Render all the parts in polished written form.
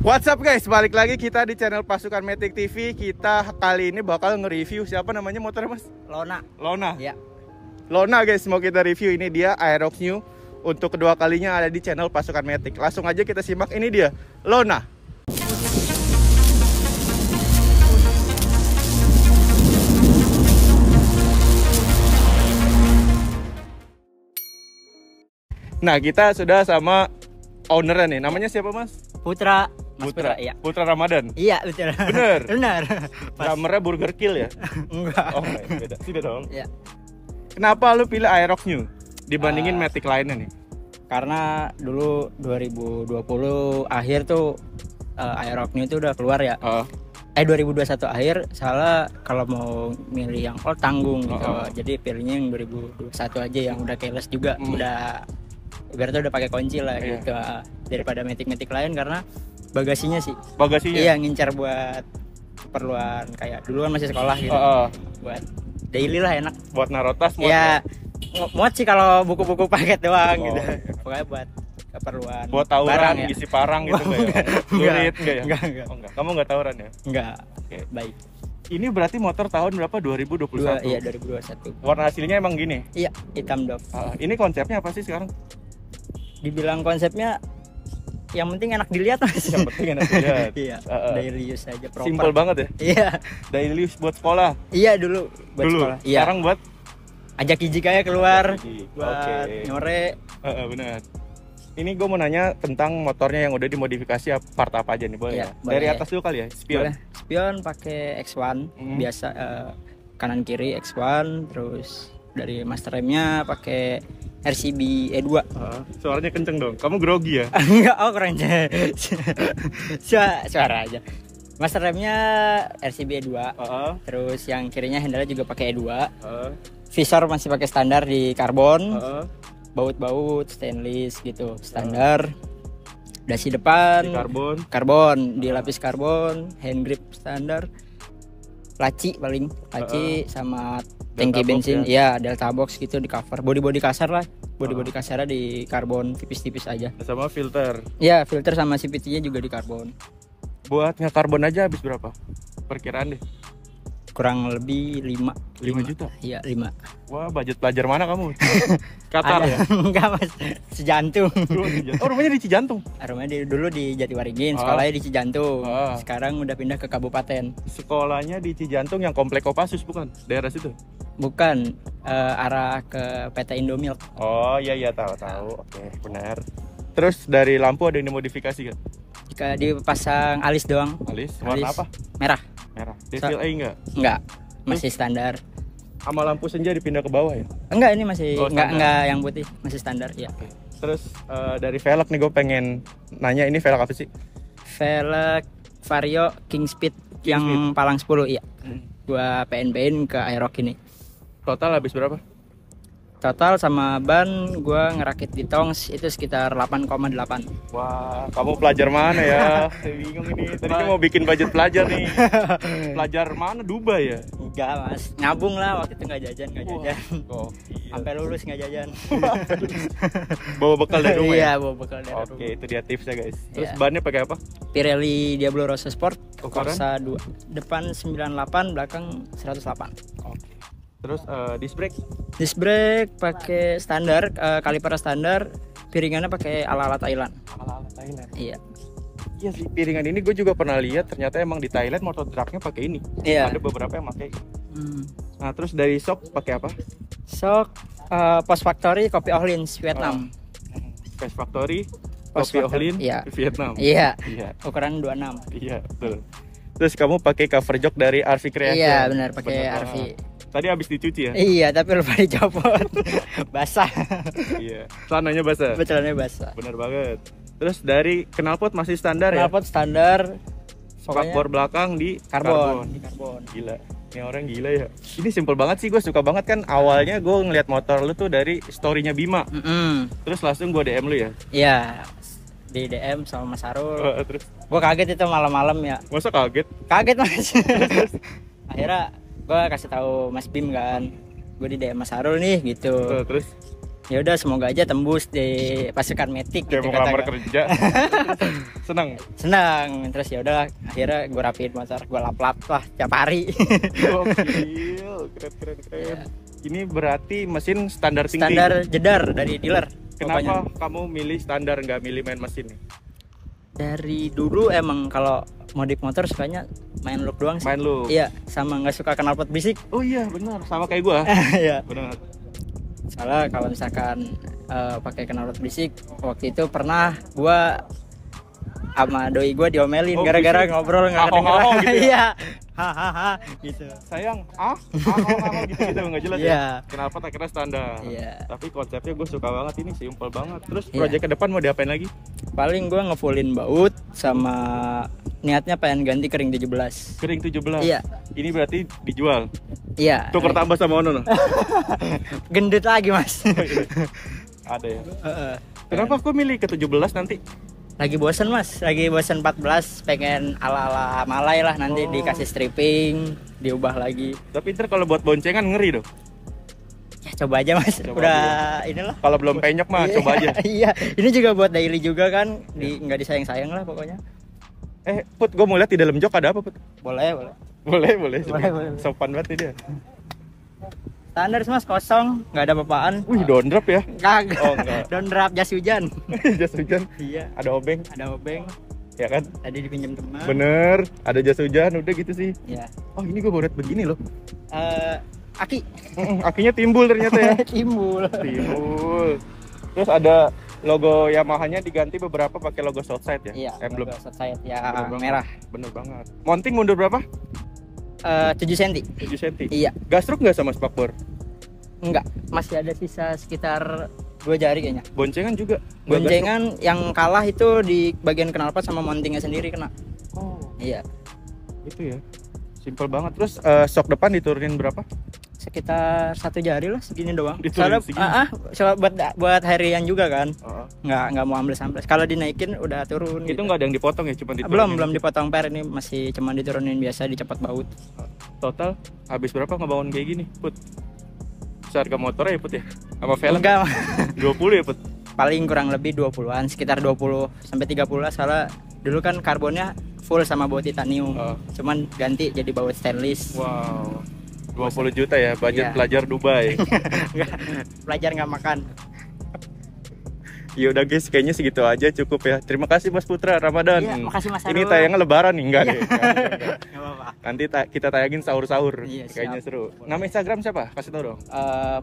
What's up guys, balik lagi kita di channel Pasukan Matic TV. Kita kali ini bakal nge-review siapa namanya motornya mas? Lona. Ya. Lona guys, mau kita review. Ini dia Aerox New. Untuk kedua kalinya ada di channel Pasukan Matic. Langsung aja kita simak, ini dia Lona. Nah, kita sudah sama ownernya nih. Namanya siapa mas? Putra. Iya. Iya. Putra Ramadan. Iya, betul. Bener. Benar. Drummernya Burger Kill ya? Enggak. Oh, beda. Sudah dong. Iya. Kenapa lu pilih Aerox New dibandingin Matic lainnya nih? Karena dulu 2020 akhir tuh Aerox New itu udah keluar ya. 2021 akhir, salah kalau mau milih yang old tanggung gitu. Jadi pilihnya yang 2021 aja yang udah keyless juga, udah ibaratnya udah pakai kunci lah gitu. Daripada Matic lain karena bagasinya sih. Bagasinya? Iya, ngincar buat keperluan kayak dulu kan masih sekolah gitu. Buat daily lah enak. Buat naro tas muat. Iya. Muat sih kalau buku-buku paket doang gitu. Pokoknya buat keperluan. Buat tawuran, barang, ya? ngisi parang gitu enggak ya? Lurit enggak ya? Enggak. Oh, enggak. Kamu enggak tawuran ya? Enggak. Oke. Baik. Ini berarti motor tahun berapa? 2021. Iya, 2021. Warna aslinya emang gini. Iya, hitam Dove. Ini konsepnya apa sih sekarang? Dibilang konsepnya yang penting enak dilihat mas. Yang penting enak dilihat. Iya. Daily use aja proper. Simple banget ya? Iya. Daily use buat sekolah. Iya dulu buat sekolah. Iya. Sekarang buat ajak hiji kayak keluar. Buat nyore. Benar. Ini gue mau nanya tentang motornya yang udah dimodifikasi part apa aja nih, boleh ya? Dari atas dulu kali ya, spion. Boleh. Spion pakai X1 biasa, kanan kiri X1, terus dari master remnya pakai RCB E2. Suaranya kenceng dong. Kamu grogi ya? Enggak, keren. Suara aja. Master remnya RCB E2. Terus yang kirinya handle juga pakai E2. Visor masih pakai standar di karbon. Baut-baut stainless gitu, standar. Dasi depan di karbon, dilapis karbon, hand grip standar. Laci sama tangki bensin ya, delta box gitu di cover. Body kasar lah. Body kasarnya di karbon tipis-tipis aja. Sama filter. Ya, filter sama CVT-nya juga di karbon. Buat nge-karbon aja habis berapa? Perkiraan deh. Kurang lebih 5 juta? Iya, 5. Wah, budget pelajar mana kamu? Qatar ya? Enggak mas, Cijantung. Oh, rumahnya di Cijantung? Rumahnya dulu di Jatiwaringin, sekolahnya di Cijantung. Sekarang udah pindah ke kabupaten. Sekolahnya di Cijantung yang komplek Kopassus bukan? Daerah situ? Bukan, arah ke PT Indomilk. Oh iya tahu. Oke, benar. Terus dari lampu ada yang dimodifikasi kan? Jika dipasang alis doang. Alis? Warna apa? Merah. Devil A enggak? Enggak, masih standar. Sama lampu senja dipindah ke bawah ya? Enggak, ini masih enggak yang putih, masih standar ya. Terus dari velg nih gue pengen nanya, ini velg apa sih? Velg Vario King Speed yang palang 10 iya. Gua PNB-in ke Aerox ini. Total habis berapa? Total sama ban gua ngerakit di tongs itu sekitar 8,8. Wah, kamu pelajar mana ya? Saya bingung ini. Tadi kan mau bikin budget pelajar nih. Pelajar mana? Dubai ya? Enggak mas, nyabung lah waktu itu nggak jajan. Sampai lulus nggak jajan. Bawa bekal dari rumah. Iya, bawa bekal dari rumah. Oke, itu dia tipsnya guys. Terus bannya pakai apa? Pirelli Diablo Rosso Sport. Corsa 2. Depan 98, belakang 108. Oke. Terus disc brake pakai standar, kaliper standar, piringannya pakai ala-ala Thailand. Iya. Iya sih, piringan ini gue juga pernah lihat, ternyata emang di Thailand motor trucknya pakai ini. Iya. Ada beberapa yang pakai. Nah, terus dari shock pakai apa? Shock Post Factory Kopi Ohlins Vietnam. Post Factory Kopi Ohlins Vietnam. Iya. Ukuran 26. Iya, betul. Terus kamu pakai cover jok dari RV Creation. Iya, benar, pakai RV. Tadi habis dicuci ya? Iya, tapi lupa dicopot. Basah. Iya. Celananya basah. Celananya basah. Bener banget. Terus dari knalpot masih standar ya? Knalpot standar. Spakbor belakang di karbon. Gila. Ini orang gila ya. Ini simple banget sih, gue suka banget kan. Awalnya gue ngeliat motor lu tuh dari story-nya Bima. Terus langsung gue DM lu ya? Iya. Di DM sama Mas Arul. Terus? Gue kaget itu malam-malam ya. Masa kaget? Kaget mas. Akhirnya gue kasih tahu Mas Bim kan, gue di DM Mas Arul nih gitu. Terus Ya udah semoga aja tembus di pasukan Matic Kayak gitu mau ngelamar kata kerja. Seneng. senang. Terus ya udah akhirnya gue rapiin motor, gue lap-lap lah tiap hari. Gokil, keren. Ini berarti mesin standar tinggi. Standar jedar dari dealer. Kenapa Pokoknya. kamu milih standar nggak milih main mesin nih? Dari dulu emang kalau modif motor sukanya main look doang sih. Main look. Iya, sama nggak suka knalpot berisik. Oh iya benar, sama kayak gua. Iya. Benar. Soalnya kalau misalkan pakai knalpot berisik, waktu itu pernah gua sama doi gua diomelin gara-gara berisik. ngobrol nggak Ahoh, kedengeran. gitu ya? Iya. Hahaha gitu. Sayang, gitu nggak jelas Iya. ya. Kenapa tak kira standar? Iya. Tapi konsepnya gue suka banget, ini simple banget. Terus Iya. project ke depan mau diapain lagi? Paling gua ngefullin baut sama niatnya pengen ganti kering 17. Kering 17. Iya. Ini berarti dijual. Iya. Tuker tambah sama Ono. Gendut lagi, Mas. Ada ya. Kenapa kok milih ke 17 nanti? Lagi bosen Mas, lagi bosen 14, pengen ala-ala Malay lah nanti dikasih stripping, diubah lagi. Tapi ntar kalau buat boncengan ngeri dong. Ya coba aja Mas, Coba udah inilah. Kalau belum penyok mah coba aja. Iya, ini juga buat daily juga kan, nggak disayang-sayang lah pokoknya. Put, gue mau lihat di dalam jok ada apa, Put? Boleh. Boleh. Boleh. Sopan banget nih dia. Standar Mas, kosong, nggak ada apa-apaan. Wih, down drop ya? Kagak. Oh, enggak. Down drop jas hujan. Jas hujan. Iya. Ada obeng, Ada obeng. ya kan? Tadi dipinjam teman. Bener, ada jas hujan, udah gitu sih. Iya. Oh, ini gue baru liat begini loh. Aki. Akinya timbul ternyata ya. Timbul. Terus ada logo Yamaha-nya diganti beberapa pakai logo Southside ya? Iya. Emblem. logo Southside yang Bener banget. merah. Bener banget. Mounting mundur berapa? 7 cm. 7 cm. Iya. Gasruk nggak sama spakbor? Enggak, masih ada sisa sekitar 2 jari kayaknya. Boncengan juga? Nggak Boncengan yang kalah itu di bagian knalpot sama mountingnya sendiri kena. gasruk? Oh, Iya, itu ya. Simple banget. Terus sok depan diturunin berapa? sekitar 1 jari lah segini doang. Diturunin Soalnya segini? soalnya buat harian juga kan. Oh. Nggak mau ambil samples. Kalau dinaikin udah turun. Itu gitu. nggak ada yang dipotong ya? Cuma diturunin? Belum dipotong per, ini masih cuma diturunin biasa dicepat baut. Total habis berapa ngebangun kayak gini, Put? Seharga motornya ya, Put ya? Sama velg? Enggak, 20 ya, Put? paling kurang lebih 20-an, sekitar 20 sampai 30 lah. Soalnya dulu kan karbonnya full sama baut titanium. Cuman ganti jadi baut stainless. Wow. 20 juta ya, budget Iya. pelajar Dubai. Pelajar nggak makan. Ya udah guys, kayaknya segitu aja cukup ya. Terima kasih Mas Putra Ramadan. Iya, makasih Mas Ini Harun. tayangnya lebaran nih, enggak Iya. nih? Nggak apa-apa. Nanti kita tayangin sahur-sahur. Iya, Kayaknya siap. seru. Nama Instagram siapa? Kasih tau dong.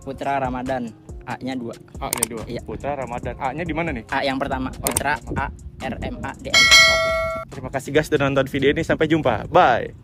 Putra Ramadan, A-nya 2. A-nya 2. Iya. Putra Ramadan. A-nya di mana nih? A yang pertama, Putra A R M A D N. Terima kasih guys sudah nonton video ini. Sampai jumpa. Bye.